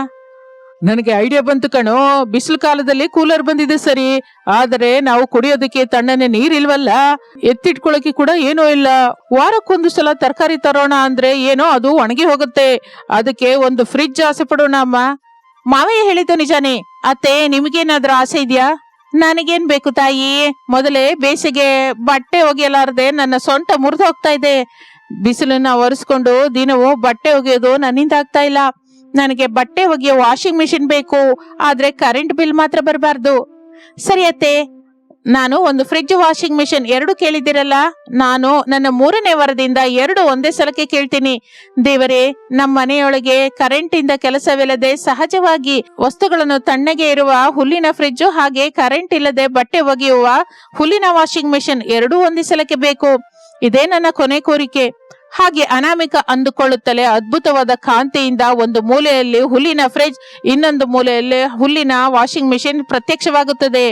ನನಗೆ ಐಡಿಯಾ ಬಂತು ಕಣೋ. ಬಿಸಿಲು ಕಾಲದಲ್ಲಿ ಕೂಲರ್ ಬಂದಿದೆ ಸರಿ, ಆದರೆ ನಾವು ಕುಡಿಯೋದಕ್ಕೆ ತಣ್ಣನೆ ನೀರಿಲ್ವಲ್ಲ, ಎತ್ತಿಟ್ಕೊಳ್ಳೋಕೆ ಕೂಡ ಏನೂ ಇಲ್ಲ. ವಾರಕ್ಕೊಂದು ಸಲ ತರಕಾರಿ ತರೋಣ ಅಂದ್ರೆ ಏನೋ ಅದು ಒಣಗಿ ಹೋಗುತ್ತೆ. ಅದಕ್ಕೆ ಒಂದು ಫ್ರಿಡ್ಜ್ ಆಸೆ ಪಡೋಣ ಅಮ್ಮ. ಮಾವಯ್ಯ ಹೇಳಿದ್ದು ನಿಜಾನೇ. ಅತ್ತೆ, ನಿಮಗೇನಾದ್ರೂ ಆಸೆ ಇದೆಯಾ? ನನಗೇನ್ ಬೇಕು ತಾಯಿ, ಮೊದಲೇ ಬೇಸಿಗೆ ಬಟ್ಟೆ ಒಗೆಯಲಾರದೆ ನನ್ನ ಸೊಂಟ ಮುರಿದು ಹೋಗ್ತಾ ಇದೆ. ಬಿಸಿಲನ್ನ ಒರೆಸ್ಕೊಂಡು ದಿನವೂ ಬಟ್ಟೆ ಒಗೆಯೋದು ನನ್ನಿಂದ ಆಗ್ತಾ ಇಲ್ಲ. ನನಗೆ ಬಟ್ಟೆ ಒಗೆಯೋ ವಾಷಿಂಗ್ ಮಿಷಿನ್ ಬೇಕು, ಆದ್ರೆ ಕರೆಂಟ್ ಬಿಲ್ ಮಾತ್ರ ಬರಬಾರ್ದು. ಸರಿ ಅತ್ತೆ, ನಾನು ಒಂದು ಫ್ರಿಡ್ಜ್, ವಾಷಿಂಗ್ ಮಿಷಿನ್ 2 ಕೇಳಿದಿರಲ್ಲ, ನಾನು ನನ್ನ 3ನೇ ವರದಿಂದ 2 ಒಂದೇ ಸಲಕ್ಕೆ ಕೇಳ್ತೀನಿ. ದೇವರೇ, ನಮ್ಮ ಮನೆಯೊಳಗೆ ಕರೆಂಟ್ ಇಂದ ಕೆಲಸವಿಲ್ಲದೆ ಸಹಜವಾಗಿ ವಸ್ತುಗಳನ್ನು ತಣ್ಣಗೆ ಇರುವ ಹುಲ್ಲಿನ ಫ್ರಿಡ್ಜ್, ಹಾಗೆ ಕರೆಂಟ್ ಇಲ್ಲದೆ ಬಟ್ಟೆ ಒಗೆಯುವ ಹುಲ್ಲಿನ ವಾಷಿಂಗ್ ಮಿಷಿನ್ 2 ಒಂದೇ ಸಲಕ್ಕೆ ಬೇಕು. ಇದೇ ನನ್ನ ಕೊನೆ ಕೋರಿಕೆ. ಹಾಗೆ ಅನಾಮಿಕಾ ಅಂದುಕೊಳ್ಳುತ್ತಲೇ ಅದ್ಭುತವಾದ ಕಾಂತಿಯಿಂದ ಒಂದು ಮೂಲೆಯಲ್ಲಿ ಹುಲ್ಲಿನ ಫ್ರಿಡ್ಜ್, ಇನ್ನೊಂದು ಮೂಲೆಯಲ್ಲಿ ಹುಲ್ಲಿನ ವಾಷಿಂಗ್ ಮಿಷಿನ್ ಪ್ರತ್ಯಕ್ಷವಾಗುತ್ತದೆ.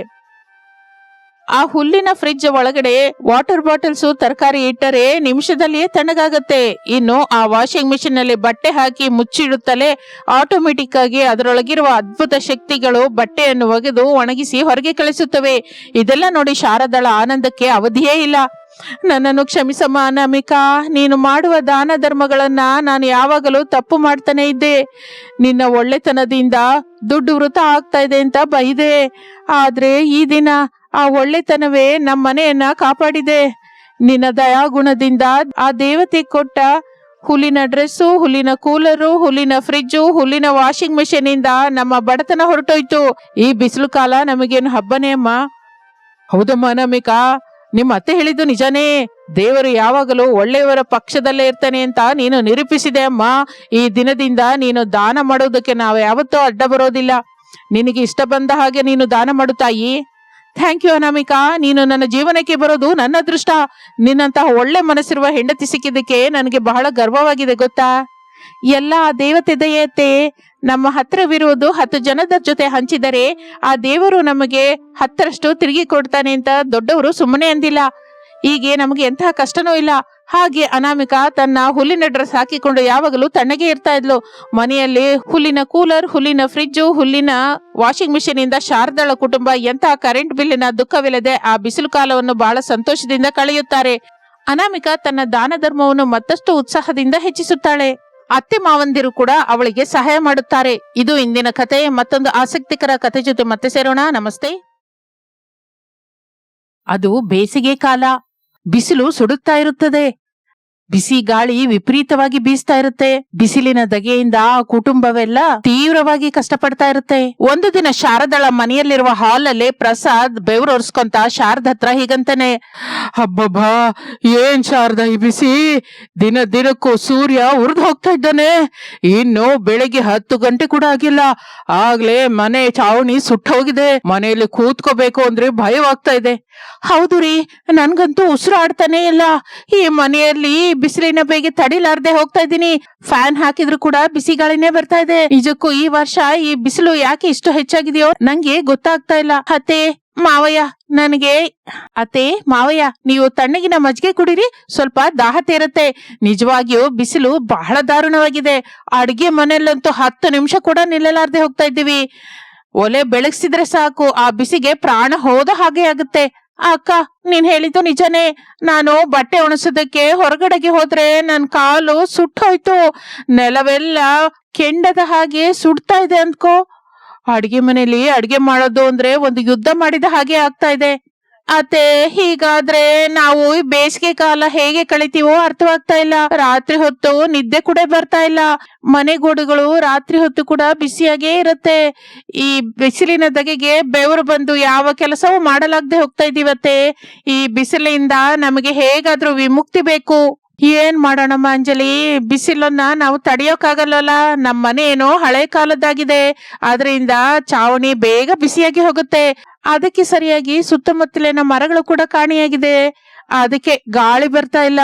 ಆ ಹುಲ್ಲಿನ ಫ್ರಿಡ್ಜ್ ಒಳಗಡೆ ವಾಟರ್ ಬಾಟಲ್ಸ್, ತರಕಾರಿ ಇಟ್ಟರೆ ನಿಮಿಷದಲ್ಲಿಯೇ ತಣ್ಣಗಾಗುತ್ತೆ. ಇನ್ನು ಆ ವಾಷಿಂಗ್ ಮಿಷಿನ್ ನಲ್ಲಿ ಬಟ್ಟೆ ಹಾಕಿ ಮುಚ್ಚಿಡುತ್ತಲೇ ಆಟೋಮೆಟಿಕ್ ಆಗಿ ಅದರೊಳಗಿರುವ ಅದ್ಭುತ ಶಕ್ತಿಗಳು ಬಟ್ಟೆಯನ್ನು ಒಗೆದು ಒಣಗಿಸಿ ಹೊರಗೆ ಕಳಿಸುತ್ತವೆ. ಇದೆಲ್ಲ ನೋಡಿ ಶಾರದಳ ಆನಂದಕ್ಕೆ ಅವಧಿಯೇ ಇಲ್ಲ. ನನ್ನನ್ನು ಕ್ಷಮಿಸಮ್ಮ ಅನಾಮಿಕಾ, ನೀನು ಮಾಡುವ ದಾನ ಧರ್ಮಗಳನ್ನ ನಾನು ಯಾವಾಗಲೂ ತಪ್ಪು ಮಾಡ್ತಾನೆ ಇದ್ದೆ. ನಿನ್ನ ಒಳ್ಳೆತನದಿಂದ ದುಡ್ಡು ವೃಥ ಆಗ್ತಾ ಇದೆ ಅಂತ ಬೈದೆ. ಆದ್ರೆ ಈ ದಿನ ಆ ಒಳ್ಳೆತನವೇ ನಮ್ಮ ಮನೆಯನ್ನ ಕಾಪಾಡಿದೆ. ನಿನ್ನ ದಯಾಗುಣದಿಂದ ಆ ದೇವತೆ ಕೊಟ್ಟ ಹುಲ್ಲಿನ ಡ್ರೆಸ್ಸು, ಹುಲ್ಲಿನ ಕೂಲರು, ಹುಲ್ಲಿನ ಫ್ರಿಡ್ಜು, ಹುಲ್ಲಿನ ವಾಷಿಂಗ್ ಮಿಷಿನ್ ಇಂದ ನಮ್ಮ ಬಡತನ ಹೊರಟೋಯ್ತು. ಈ ಬಿಸಿಲು ಕಾಲ ನಮಗೇನು ಹಬ್ಬನೇ ಅಮ್ಮ. ಹೌದಮ್ಮ ಅನಾಮಿಕಾ, ನಿಮ್ಮ ಅತ್ತೆ ಹೇಳಿದ್ದು ನಿಜಾನೇ. ದೇವರು ಯಾವಾಗಲೂ ಒಳ್ಳೆಯವರ ಪಕ್ಷದಲ್ಲೇ ಇರ್ತಾನೆ ಅಂತ ನೀನು ನಿರೂಪಿಸಿದೆ ಅಮ್ಮ. ಈ ದಿನದಿಂದ ನೀನು ದಾನ ಮಾಡೋದಕ್ಕೆ ನಾವು ಯಾವತ್ತೂ ಅಡ್ಡ ಬರೋದಿಲ್ಲ. ನಿನಗೆ ಇಷ್ಟ ಬಂದ ಹಾಗೆ ನೀನು ದಾನ ಮಾಡು ತಾಯಿ. ಥ್ಯಾಂಕ್ ಯು ಅನಾಮಿಕಾ, ನೀನು ನನ್ನ ಜೀವನಕ್ಕೆ ಬರೋದು ನನ್ನ ಅದೃಷ್ಟ. ನಿನ್ನಂತಹ ಒಳ್ಳೆ ಮನಸ್ಸಿರುವ ಹೆಂಡತಿ ಸಿಕ್ಕಿದ್ದಕ್ಕೆ ನನಗೆ ಬಹಳ ಗರ್ವವಾಗಿದೆ ಗೊತ್ತಾ. ಎಲ್ಲ ಆ ದೇವತೆ ದಯತೆ. ನಮ್ಮ ಹತ್ರವಿರುವುದು 10 ಜನದ ಜೊತೆ ಹಂಚಿದರೆ ಆ ದೇವರು ನಮಗೆ 10ರಷ್ಟು ತಿರುಗಿ ಕೊಡ್ತಾನೆ ಅಂತ ದೊಡ್ಡವರು ಸುಮ್ಮನೆ ಅಂದಿಲ್ಲ. ಹೀಗೆ ನಮಗೆ ಎಂತಹ ಕಷ್ಟನೂ ಇಲ್ಲ. ಹಾಗೆ ಅನಾಮಿಕಾ ತನ್ನ ಹುಲ್ಲಿನ ಡ್ರೆಸ್ ಹಾಕಿಕೊಂಡು ಯಾವಾಗಲೂ ತಣ್ಣಗೆ ಇರ್ತಾ ಇದ್ಲು. ಮನೆಯಲ್ಲಿ ಹುಲ್ಲಿನ ಕೂಲರ್, ಹುಲ್ಲಿನ ಫ್ರಿಡ್ಜು, ಹುಲ್ಲಿನ ವಾಷಿಂಗ್ ಮಿಷಿನ್ ಇಂದ ಶಾರದಳ ಕುಟುಂಬ ಎಂತಹ ಕರೆಂಟ್ ಬಿಲ್ಲಿನ ದುಃಖವಿಲ್ಲದೆ ಆ ಬಿಸಿಲು ಕಾಲವನ್ನು ಬಹಳ ಸಂತೋಷದಿಂದ ಕಳೆಯುತ್ತಾರೆ. ಅನಾಮಿಕಾ ತನ್ನ ದಾನ ಧರ್ಮವನ್ನು ಮತ್ತಷ್ಟು ಉತ್ಸಾಹದಿಂದ ಹೆಚ್ಚಿಸುತ್ತಾಳೆ. ಅತ್ತೆ ಮಾವಂದಿರು ಕೂಡ ಅವಳಿಗೆ ಸಹಾಯ ಮಾಡುತ್ತಾರೆ. ಇದು ಇಂದಿನ ಕತೆ. ಮತ್ತೊಂದು ಆಸಕ್ತಿಕರ ಕತೆ ಜೊತೆ ಮತ್ತೆ ಸೇರೋಣ. ನಮಸ್ತೆ. ಅದು ಬೇಸಿಗೆ ಕಾಲ. ಬಿಸಿಲು ಸುಡುತ್ತಾ ಇರುತ್ತದೆ. ಬಿಸಿ ಗಾಳಿ ವಿಪರೀತವಾಗಿ ಬೀಸ್ತಾ ಇರುತ್ತೆ. ಬಿಸಿಲಿನ ಧಗೆಯಿಂದ ಆ ಕುಟುಂಬವೆಲ್ಲ ತೀವ್ರವಾಗಿ ಕಷ್ಟಪಡ್ತಾ ಇರುತ್ತೆ. ಒಂದು ದಿನ ಶಾರದಳ ಮನೆಯಲ್ಲಿರುವ ಹಾಲ್ ಅಲ್ಲಿ ಪ್ರಸಾದ್ ಬೆವರೊರ್ಸ್ಕೊಂತ ಶಾರದ ಹತ್ರ ಹೀಗಂತಾನೆ, ಹಬ್ಬಬ್ಬಾ, ಏನ್ ಶಾರದಾ ಈ ಬಿಸಿ, ದಿನಕ್ಕೂ ಸೂರ್ಯ ಉರ್ದು ಹೋಗ್ತಾ ಇದ್ದಾನೆ. ಇನ್ನು ಬೆಳಿಗ್ಗೆ 10 ಗಂಟೆ ಕೂಡ ಆಗಿಲ್ಲ, ಆಗ್ಲೇ ಮನೆ ಚಾವಣಿ ಸುಟ್ಟ ಹೋಗಿದೆ. ಮನೆಯಲ್ಲಿ ಕೂತ್ಕೋಬೇಕು ಅಂದ್ರೆ ಭಯವಾಗ್ತಾ ಇದೆ. ಹೌದು ರೀ, ನನ್ಗಂತೂ ಉಸಿರು ಆಡ್ತಾನೆ ಇಲ್ಲ. ಈ ಮನೆಯಲ್ಲಿ ಬಿಸಿಲಿನ ಬೇಗೆ ತಡಿಲಾರ್ದೆ ಹೋಗ್ತಾ ಇದ್ದೀನಿ. ಫ್ಯಾನ್ ಹಾಕಿದ್ರು ಕೂಡ ಬಿಸಿ ಗಾಳಿನೇ ಬರ್ತಾ ಇದೆ. ನಿಜಕ್ಕೂ ಈ ವರ್ಷ ಈ ಬಿಸಿಲು ಯಾಕೆ ಇಷ್ಟು ಹೆಚ್ಚಾಗಿದೆಯೋ ನಂಗೆ ಗೊತ್ತಾಗ್ತಾ ಇಲ್ಲ. ಅತ್ತೆ ಮಾವಯ್ಯ, ನೀವು ತಣ್ಣಗಿನ ಮಜ್ಜಿಗೆ ಕುಡಿರಿ, ಸ್ವಲ್ಪ ದಾಹ ತೀರತ್ತೆ. ನಿಜವಾಗಿಯೂ ಬಿಸಿಲು ಬಹಳ ದಾರುಣವಾಗಿದೆ. ಅಡ್ಗೆ ಮನೆಯಲ್ಲಂತೂ 10 ನಿಮಿಷ ಕೂಡ ನಿಲ್ಲಲಾರ್ದೆ ಹೋಗ್ತಾ ಇದ್ದೀವಿ. ಒಲೆ ಬೆಳಗ್ಸಿದ್ರೆ ಸಾಕು, ಆ ಬಿಸಿಗೆ ಪ್ರಾಣ ಹೋದ ಹಾಗೆ ಆಗುತ್ತೆ. ಅಕ್ಕ, ನೀನ್ ಹೇಳಿದ್ದು ನಿಜನೇ. ನಾನು ಬಟ್ಟೆ ಒಣಸೋದಕ್ಕೆ ಹೊರಗಡೆಗೆ ಹೋದ್ರೆ ನನ್ ಕಾಲು ಸುಟ್ಟೋಯ್ತು. ನೆಲವೆಲ್ಲ ಕೆಂಡದ ಹಾಗೆ ಸುಡ್ತಾ ಇದೆ ಅಂದ್ಕೋ. ಅಡ್ಗೆ ಮನೇಲಿ ಅಡ್ಗೆ ಮಾಡೋದು ಅಂದ್ರೆ ಒಂದು ಯುದ್ಧ ಮಾಡಿದ ಹಾಗೆ ಆಗ್ತಾ ಇದೆ. ಅತ್ತೆ, ಹೀಗಾದ್ರೆ ನಾವು ಈ ಬೇಸಿಗೆ ಕಾಲ ಹೇಗೆ ಕಳಿತೀವೋ ಅರ್ಥವಾಗ್ತಾ ಇಲ್ಲ. ರಾತ್ರಿ ಹೊತ್ತು ನಿದ್ದೆ ಕೂಡ ಬರ್ತಾ ಇಲ್ಲ. ಮನೆಗೋಡುಗಳು ರಾತ್ರಿ ಹೊತ್ತು ಕೂಡ ಬಿಸಿಯಾಗೇ ಇರುತ್ತೆ. ಈ ಬಿಸಿಲಿನ ಧಗೆಗೆ ಬೆವರು ಬಂದು ಯಾವ ಕೆಲಸವೂ ಮಾಡಲಾಗದೆ ಹೋಗ್ತಾ ಇದೀವತ್ತೆ. ಈ ಬಿಸಿಲಿಂದ ನಮಗೆ ಹೇಗಾದ್ರೂ ವಿಮುಕ್ತಿ ಬೇಕು. ಏನ್ ಮಾಡೋಣಮ್ಮ ಅಂಜಲಿ, ಬಿಸಿಲನ್ನ ನಾವು ತಡೆಯೋಕ್ಕಾಗಲ್ಲಲ್ಲ. ನಮ್ಮ ಮನೆ ಏನೋ ಹಳೆ ಕಾಲದ್ದಾಗಿದೆ, ಆದ್ರಿಂದ ಚಾವಣಿ ಬೇಗ ಬಿಸಿಯಾಗಿ ಹೋಗುತ್ತೆ. ಅದಕ್ಕೆ ಸರಿಯಾಗಿ ಸುತ್ತಮುತ್ತಲಿನ ಮರಗಳು ಕೂಡ ಕಾಣೆಯಾಗಿದೆ, ಅದಕ್ಕೆ ಗಾಳಿ ಬರ್ತಾ ಇಲ್ಲ.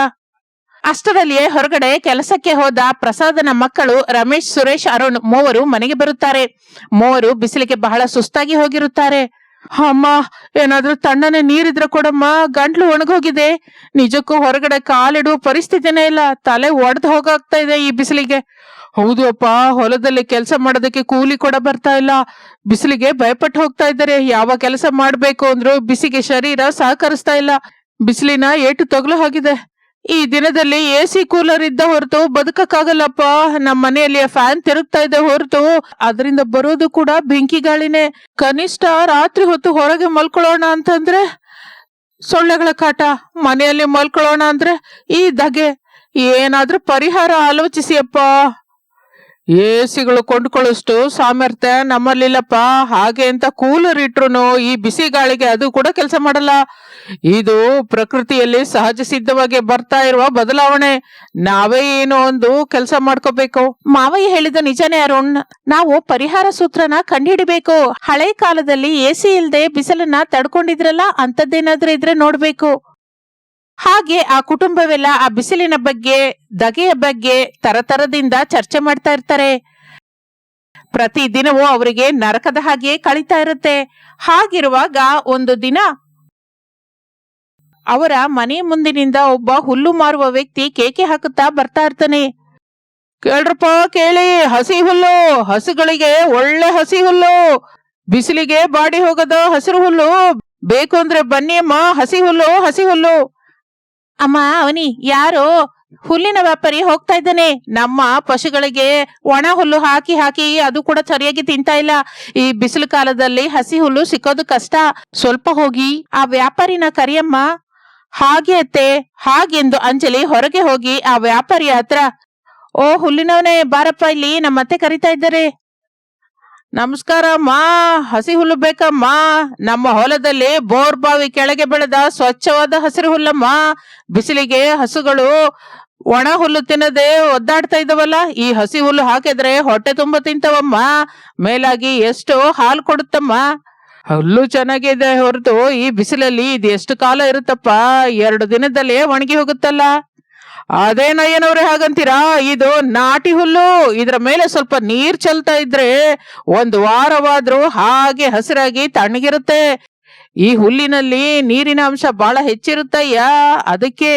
ಅಷ್ಟರಲ್ಲಿಯೇ ಹೊರಗಡೆ ಕೆಲಸಕ್ಕೆ ಹೋದ ಪ್ರಸಾದನ ಮಕ್ಕಳು ರಮೇಶ್, ಸುರೇಶ್, ಅರುಣ್ ಮೂವರು ಮನೆಗೆ ಬರುತ್ತಾರೆ. ಮೂವರು ಬಿಸಿಲಿಗೆ ಬಹಳ ಸುಸ್ತಾಗಿ ಹೋಗಿರುತ್ತಾರೆ. ಅಮ್ಮ, ಏನಾದ್ರೂ ತಣ್ಣನೆ ನೀರಿದ್ರೆ ಕೊಡಮ್ಮ, ಗಂಟ್ಲು ಒಣಗೋಗಿದೆ. ನಿಜಕ್ಕೂ ಹೊರಗಡೆ ಕಾಲಿಡುವ ಪರಿಸ್ಥಿತಿನೇ ಇಲ್ಲ, ತಲೆ ಒಡೆದು ಹೋಗಾಗ್ತಾ ಇದೆ ಈ ಬಿಸಿಲಿಗೆ. ಹೌದು ಅಪ್ಪ, ಹೊಲದಲ್ಲಿ ಕೆಲಸ ಮಾಡೋದಕ್ಕೆ ಕೂಲಿ ಕೂಡ ಬರ್ತಾ ಇಲ್ಲ. ಬಿಸಿಲಿಗೆ ಭಯಪಟ್ಟು ಹೋಗ್ತಾ ಇದ್ದಾರೆ. ಯಾವ ಕೆಲಸ ಮಾಡ್ಬೇಕು ಅಂದ್ರೂ ಬಿಸಿಗೆ ಶರೀರ ಸಹಕರಿಸ್ತಾ ಇಲ್ಲ. ಬಿಸಿಲಿನ ಏಟು ತಗಲು ಹಾಗಿದೆ. ಈ ದಿನದಲ್ಲಿ AC ಕೂಲರ್ ಇದ್ದ ಹೊರತು ಬದುಕಕ್ಕಾಗಲ್ಲಪ್ಪ. ನಮ್ಮ ಮನೆಯಲ್ಲಿ ಫ್ಯಾನ್ ತಿರುಗ್ತಾ ಇದೆ ಹೊರತು ಅದರಿಂದ ಬರೋದು ಕೂಡ ಬೆಂಕಿ ಗಾಳಿನೇ. ಕನಿಷ್ಠ ರಾತ್ರಿ ಹೊತ್ತು ಹೊರಗೆ ಮಲ್ಕೊಳ್ಳೋಣ ಅಂತಂದ್ರೆ ಸೊಳ್ಳೆಗಳ ಕಾಟ, ಮನೆಯಲ್ಲಿ ಮಲ್ಕೊಳ್ಳೋಣ ಅಂದ್ರೆ ಈ ಧಗೆ. ಏನಾದ್ರೂ ಪರಿಹಾರ ಆಲೋಚಿಸಿ ಅಪ್ಪ. ACಗಳು ಕೊಂಡ್ಕೊಳ್ಳೋಷ್ಟು ಸಾಮರ್ಥ್ಯ ನಮ್ಮಲ್ಲಿಲ್ಲಪ್ಪ. ಹಾಗೆ ಅಂತ ಕೂಲರ್ ಇಟ್ರು ಈ ಬಿಸಿ ಗಾಳಿಗೆ ಅದು ಕೂಡ ಕೆಲಸ ಮಾಡಲ್ಲ. ಇದು ಪ್ರಕೃತಿಯಲ್ಲಿ ಸಹಜ ಸಿದ್ಧವಾಗಿ ಬರ್ತಾ ಇರುವ ಬದಲಾವಣೆ. ನಾವೇ ಏನೋ ಒಂದು ಕೆಲಸ ಮಾಡ್ಕೋಬೇಕು. ಮಾವಯ್ಯ ಹೇಳಿದ ನಿಜನೇ ಅರುಣ್, ನಾವು ಪರಿಹಾರ ಸೂತ್ರನ ಕಂಡುಹಿಡಿಬೇಕು. ಹಳೆ ಕಾಲದಲ್ಲಿ AC ಇಲ್ದೆ ಬಿಸಿಲನ್ನ ತಡ್ಕೊಂಡಿದ್ರಲ್ಲ, ಅಂತದ್ದೇನಾದ್ರೂ ಇದ್ರೆ ನೋಡ್ಬೇಕು. ಹಾಗೆ ಆ ಕುಟುಂಬವೆಲ್ಲ ಆ ಬಿಸಿಲಿನ ಬಗ್ಗೆ, ಧಗೆಯ ಬಗ್ಗೆ ತರತರದಿಂದ ಚರ್ಚೆ ಮಾಡ್ತಾ ಇರ್ತಾರೆ. ಪ್ರತಿ ದಿನವೂ ಅವರಿಗೆ ನರಕದ ಹಾಗೆ ಕಳೀತಾ ಇರುತ್ತೆ. ಹಾಗಿರುವಾಗ ಒಂದು ದಿನ ಅವರ ಮನೆ ಮುಂದಿನಿಂದ ಒಬ್ಬ ಹುಲ್ಲು ಮಾರುವ ವ್ಯಕ್ತಿ ಕೇಕೆ ಹಾಕುತ್ತಾ ಬರ್ತಾ ಇರ್ತಾನೆ. ಕೇಳ್ರಪ್ಪ ಕೇಳಿ, ಹಸಿ ಹುಲ್ಲು, ಹಸುಗಳಿಗೆ ಒಳ್ಳೆ ಹಸಿ ಹುಲ್ಲು, ಬಿಸಿಲಿಗೆ ಬಾಡಿ ಹೋಗದ ಹಸಿರು ಹುಲ್ಲು ಬೇಕು ಅಂದ್ರೆ ಬನ್ನಿ ಅಮ್ಮ, ಹಸಿ ಹುಲ್ಲು, ಹಸಿ ಹುಲ್ಲು. ಅಮ್ಮ, ಅವನಿ ಯಾರೋ ಹುಲ್ಲಿನ ವ್ಯಾಪಾರಿ ಹೋಗ್ತಾ ಇದ್ದಾನೆ. ನಮ್ಮ ಪಶುಗಳಿಗೆ ಒಣ ಹುಲ್ಲು ಹಾಕಿ ಹಾಕಿ ಅದು ಕೂಡ ಸರಿಯಾಗಿ ತಿಂತಾ ಇಲ್ಲ. ಈ ಬಿಸಿಲು ಕಾಲದಲ್ಲಿ ಹಸಿ ಹುಲ್ಲು ಸಿಕ್ಕೋದು ಕಷ್ಟ. ಸ್ವಲ್ಪ ಹೋಗಿ ಆ ವ್ಯಾಪಾರಿನ ಕರಿಯಮ್ಮ. ಹಾಗೆ ಅತ್ತೆ, ಹಾಗೆಂದು ಅಂಜಲಿ ಹೊರಗೆ ಹೋಗಿ ಆ ವ್ಯಾಪಾರಿಯ ಹತ್ರ, ಓ ಹುಲ್ಲಿನವನೇ, ಬಾರಪ್ಪ ಇಲ್ಲಿ, ನಮ್ಮತ್ತೆ ಕರಿತಾ ಇದ್ದಾರೆ. ನಮಸ್ಕಾರ ಅಮ್ಮ, ಹಸಿ ಹುಲ್ಲು ಬೇಕಮ್ಮ. ನಮ್ಮ ಹೊಲದಲ್ಲಿ ಬೋರ್ ಬಾವಿ ಕೆಳಗೆ ಬೆಳೆದ ಸ್ವಚ್ಛವಾದ ಹಸಿರು ಹುಲ್ಲಮ್ಮ. ಬಿಸಿಲಿಗೆ ಹಸುಗಳು ಒಣ ಹುಲ್ಲು ತಿನ್ನದೆ ಒದ್ದಾಡ್ತಾ ಇದ್ದವಲ್ಲ, ಈ ಹಸಿ ಹುಲ್ಲು ಹಾಕಿದ್ರೆ ಹೊಟ್ಟೆ ತುಂಬ ತಿಂತವಮ್ಮ. ಮೇಲಾಗಿ ಎಷ್ಟು ಹಾಲು ಕೊಡುತ್ತಮ್ಮ. ಹುಲ್ಲು ಚೆನ್ನಾಗಿದೆ ಹೊರತು ಈ ಬಿಸಿಲಲ್ಲಿ ಇದು ಎಷ್ಟು ಕಾಲ ಇರುತ್ತಪ್ಪ, 2 ದಿನದಲ್ಲಿ ಒಣಗಿ ಹೋಗುತ್ತಲ್ಲ. ಅದೇನಯ್ಯನವ್ರೆ ಹಾಗಂತೀರಾ? ಇದು ನಾಟಿ ಹುಲ್ಲು. ಇದ್ರ ಮೇಲೆ ಸ್ವಲ್ಪ ನೀರ್ ಚೆಲ್ತಾ ಇದ್ರೆ 1 ವಾರವಾದ್ರೂ ಹಾಗೆ ಹಸಿರಾಗಿ ತಣ್ಣಗಿರುತ್ತೆ. ಈ ಹುಲ್ಲಿನಲ್ಲಿ ನೀರಿನ ಅಂಶ ಬಹಳ ಹೆಚ್ಚಿರುತ್ತಯ್ಯ, ಅದಕ್ಕೆ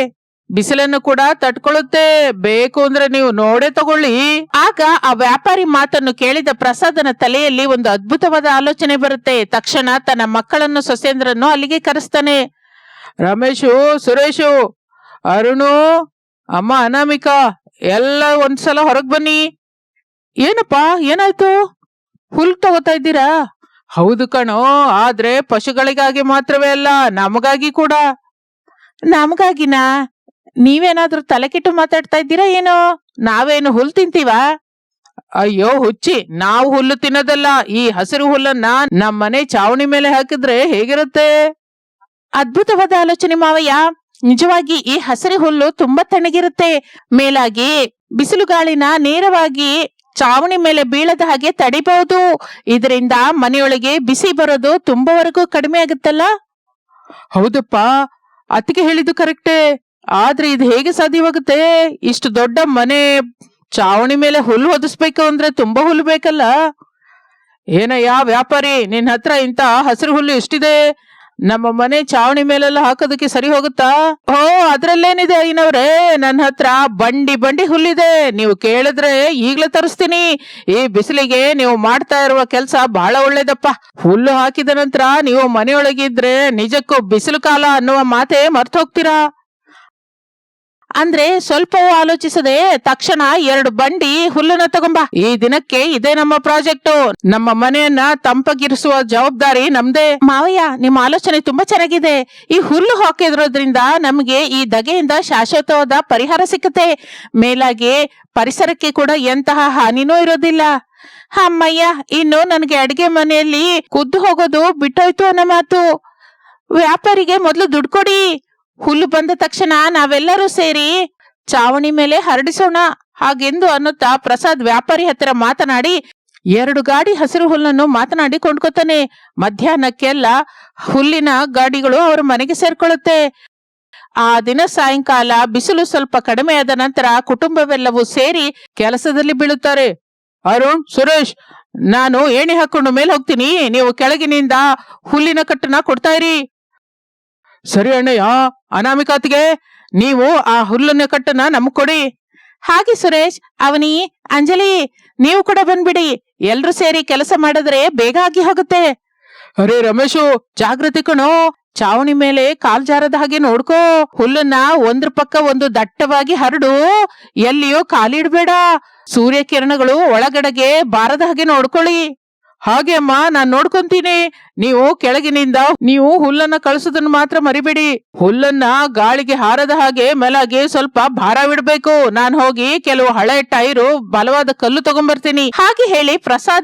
ಬಿಸಿಲನ್ನು ಕೂಡ ತಟ್ಕೊಳ್ಳುತ್ತೆ. ಬೇಕು ಅಂದ್ರೆ ನೀವು ನೋಡೇ ತಗೊಳ್ಳಿ. ಆಗ ಆ ವ್ಯಾಪಾರಿ ಮಾತನ್ನು ಕೇಳಿದ ಪ್ರಸಾದನ ತಲೆಯಲ್ಲಿ ಒಂದು ಅದ್ಭುತವಾದ ಆಲೋಚನೆ ಬರುತ್ತೆ. ತಕ್ಷಣ ತನ್ನ ಮಕ್ಕಳನ್ನು, ಸೊಸೆಂದ್ರನ್ನು ಅಲ್ಲಿಗೆ ಕರೆಸ್ತಾನೆ. ರಮೇಶು, ಸುರೇಶು, ಅರುಣು, ಅಮ್ಮ ಅನಾಮಿಕಾ, ಎಲ್ಲ ಒಂದ್ಸಲ ಹೊರಗ್ ಬನ್ನಿ. ಏನಪ್ಪಾ, ಏನಾಯ್ತು? ಹುಲ್ ತಗೋತಾ ಇದ್ದೀರಾ? ಹೌದು ಕಣೋ, ಆದ್ರೆ ಪಶುಗಳಿಗಾಗಿ ಮಾತ್ರವೇ ಅಲ್ಲ, ನಮಗಾಗಿ ಕೂಡ. ನಮಗಾಗಿನಾ? ನೀವೇನಾದ್ರೂ ತಲೆ ಕೆಟ್ಟು ಮಾತಾಡ್ತಾ ಇದ್ದೀರಾ ಏನೋ? ನಾವೇನು ಹುಲ್ ತಿಂತೀವಾ? ಅಯ್ಯೋ ಹುಚ್ಚಿ, ನಾವು ಹುಲ್ಲು ತಿನ್ನೋದಲ್ಲ, ಈ ಹಸಿರು ಹುಲ್ಲನ್ನ ನಮ್ಮನೆ ಚಾವಣಿ ಮೇಲೆ ಹಾಕಿದ್ರೆ ಹೇಗಿರುತ್ತೆ? ಅದ್ಭುತವಾದ ಆಲೋಚನೆ ಮಾವಯ್ಯ. ನಿಜವಾಗಿ ಈ ಹಸಿರು ಹುಲ್ಲು ತುಂಬಾ ತಣ್ಣಗಿರುತ್ತೆ. ಮೇಲಾಗಿ ಬಿಸಿಲು ಗಾಳಿನ ನೇರವಾಗಿ ಚಾವಣಿ ಮೇಲೆ ಬೀಳದ ಹಾಗೆ ತಡಿಬಹುದು. ಇದರಿಂದ ಮನೆಯೊಳಗೆ ಬಿಸಿ ಬರೋದು ತುಂಬಾವರೆಗೂ ಕಡಿಮೆ ಆಗುತ್ತಲ್ಲ. ಹೌದಪ್ಪ, ಅತ್ತಿಗೆ ಹೇಳಿದ್ದು ಕರೆಕ್ಟೇ. ಆದ್ರೆ ಇದು ಹೇಗೆ ಸಾಧ್ಯವಾಗುತ್ತೆ? ಇಷ್ಟು ದೊಡ್ಡ ಮನೆ ಚಾವಣಿ ಮೇಲೆ ಹುಲ್ಲು ಹೊದಿಸ್ಬೇಕು ಅಂದ್ರೆ ತುಂಬಾ ಹುಲ್ಲು ಬೇಕಲ್ಲ. ಏನಯ್ಯ ವ್ಯಾಪಾರಿ, ನಿನ್ ಹತ್ರ ಇಂತ ಹಸಿರು ಹುಲ್ಲು ಎಷ್ಟಿದೆ? ನಮ್ಮ ಮನೆ ಚಾವಣಿ ಮೇಲೆಲ್ಲ ಹಾಕೋದಕ್ಕೆ ಸರಿ ಹೋಗುತ್ತಾ? ಓ, ಅದ್ರಲ್ಲೇನಿದೆ ಐನವ್ರೆ, ನನ್ನ ಹತ್ರ ಬಂಡಿ ಬಂಡಿ ಹುಲ್ಲಿದೆ. ನೀವು ಕೇಳಿದ್ರೆ ಈಗ್ಲೇ ತರಿಸ್ತೀನಿ. ಈ ಬಿಸಿಲಿಗೆ ನೀವು ಮಾಡ್ತಾ ಇರುವ ಕೆಲ್ಸ ಬಹಳ ಒಳ್ಳೇದಪ್ಪ. ಹುಲ್ಲು ಹಾಕಿದ ನಂತರ ನೀವು ಮನೆಯೊಳಗಿದ್ರೆ ನಿಜಕ್ಕೂ ಬಿಸಿಲು ಕಾಲ ಅನ್ನುವ ಮಾತೇ ಮರ್ತು ಹೋಗ್ತೀರಾ. ಅಂದ್ರೆ ಸ್ವಲ್ಪವೂ ಆಲೋಚಿಸದೆ ತಕ್ಷಣ 2 ಬಂಡಿ ಹುಲ್ಲನ್ನ ತಗೊಂಬ. ಈ ದಿನಕ್ಕೆ ಇದೇ ನಮ್ಮ ಪ್ರಾಜೆಕ್ಟ್. ನಮ್ಮ ಮನೆಯನ್ನ ತಂಪಗಿರಿಸುವ ಜವಾಬ್ದಾರಿ ನಮ್ದೇ. ಮಾವಯ್ಯ, ನಿಮ್ಮ ಆಲೋಚನೆ ತುಂಬಾ ಚೆನ್ನಾಗಿದೆ. ಈ ಹುಲ್ಲು ಹಾಕಿದ್ರೋದ್ರಿಂದ ನಮಗೆ ಈ ಧಗೆಯಿಂದ ಶಾಶ್ವತವಾದ ಪರಿಹಾರ ಸಿಕ್ಕುತ್ತೆ. ಮೇಲಾಗಿ ಪರಿಸರಕ್ಕೆ ಕೂಡ ಎಂತಹ ಹಾನಿನೂ ಇರೋದಿಲ್ಲ. ಅಮ್ಮಯ್ಯ, ಇನ್ನು ನನಗೆ ಅಡಿಗೆ ಮನೆಯಲ್ಲಿ ಕುದ್ದು ಹೋಗೋದು ಬಿಟ್ಟೋಯ್ತು ಅನ್ನೋ ಮಾತು. ವ್ಯಾಪಾರಿಗೆ ಮೊದಲು ದುಡ್ಡು ಕೊಡಿ. ಹುಲ್ಲು ಬಂದ ತಕ್ಷಣ ನಾವೆಲ್ಲರೂ ಸೇರಿ ಚಾವಣಿ ಮೇಲೆ ಹರಡಿಸೋಣ ಹಾಗೆಂದು ಅನ್ನುತ್ತಾ ಪ್ರಸಾದ್ ವ್ಯಾಪಾರಿ ಹತ್ತಿರ ಮಾತನಾಡಿ 2 ಗಾಡಿ ಹಸಿರು ಹುಲ್ಲನ್ನು ಮಾತನಾಡಿ ಕೊಂಡ್ಕೊತಾನೆ. ಮಧ್ಯಾಹ್ನಕ್ಕೆಲ್ಲ ಹುಲ್ಲಿನ ಗಾಡಿಗಳು ಅವರ ಮನೆಗೆ ಸೇರ್ಕೊಳ್ಳುತ್ತೆ. ಆ ದಿನ ಸಾಯಂಕಾಲ ಬಿಸಿಲು ಸ್ವಲ್ಪ ಕಡಿಮೆ ಆದ ನಂತರ ಕುಟುಂಬವೆಲ್ಲವೂ ಸೇರಿ ಕೆಲಸದಲ್ಲಿ ಬೀಳುತ್ತಾರೆ. ಅರುಣ್, ಸುರೇಶ್, ನಾನು ಏಣಿ ಹಾಕೊಂಡು ಮೇಲೆ ಹೋಗ್ತೀನಿ. ನೀವು ಕೆಳಗಿನಿಂದ ಹುಲ್ಲಿನ ಕಟ್ಟನ್ನ ಕೊಡ್ತಾ ಇರಿ. ಸರಿ ಅಣ್ಣಯ್ಯ. ಅನಾಮಿಕಾತಿಗೆ, ನೀವು ಆ ಹುಲ್ಲಿನ ಕಟ್ಟನ್ನ ನಮಗ್ ಕೊಡಿ. ಹಾಗೆ ಸುರೇಶ್, ಅವನಿ, ಅಂಜಲಿ, ನೀವು ಕೂಡ ಬಂದ್ಬಿಡಿ. ಎಲ್ರು ಸೇರಿ ಕೆಲಸ ಮಾಡಿದ್ರೆ ಬೇಗ ಆಗಿ ಹೋಗುತ್ತೆ. ಅರೆ ರಮೇಶು, ಜಾಗೃತಿ ಕಣೋ. ಚಾವಣಿ ಮೇಲೆ ಕಾಲ್ ಜಾರದ ಹಾಗೆ ನೋಡ್ಕೋ. ಹುಲ್ಲನ್ನ ಒಂದ್ರ ಪಕ್ಕ ಒಂದು ದಟ್ಟವಾಗಿ ಹರಡು. ಎಲ್ಲಿಯೋ ಕಾಲಿಡ್ಬೇಡ. ಸೂರ್ಯ ಕಿರಣಗಳು ಒಳಗಡೆಗೆ ಬಾರದ ಹಾಗೆ ನೋಡ್ಕೊಳ್ಳಿ. ಹಾಗೆ ಅಮ್ಮ, ನಾನ್ ನೋಡ್ಕೊಂತೀನಿ. ನೀವು ಕೆಳಗಿನಿಂದ ನೀವು ಹುಲ್ಲನ್ನ ಕಳಿಸೋದನ್ನ ಮಾತ್ರ ಮರಿಬೇಡಿ. ಹುಲ್ಲನ್ನ ಗಾಳಿಗೆ ಹಾರದ ಹಾಗೆ ಮೇಲಾಗಿ ಸ್ವಲ್ಪ ಭಾರವಿಡ್ಬೇಕು. ನಾನ್ ಹೋಗಿ ಕೆಲವು ಹಳೆ ಟೈರು, ಬಲವಾದ ಕಲ್ಲು ತಗೊಂಡ್ಬರ್ತೀನಿ. ಹಾಗೆ ಹೇಳಿ ಪ್ರಸಾದ್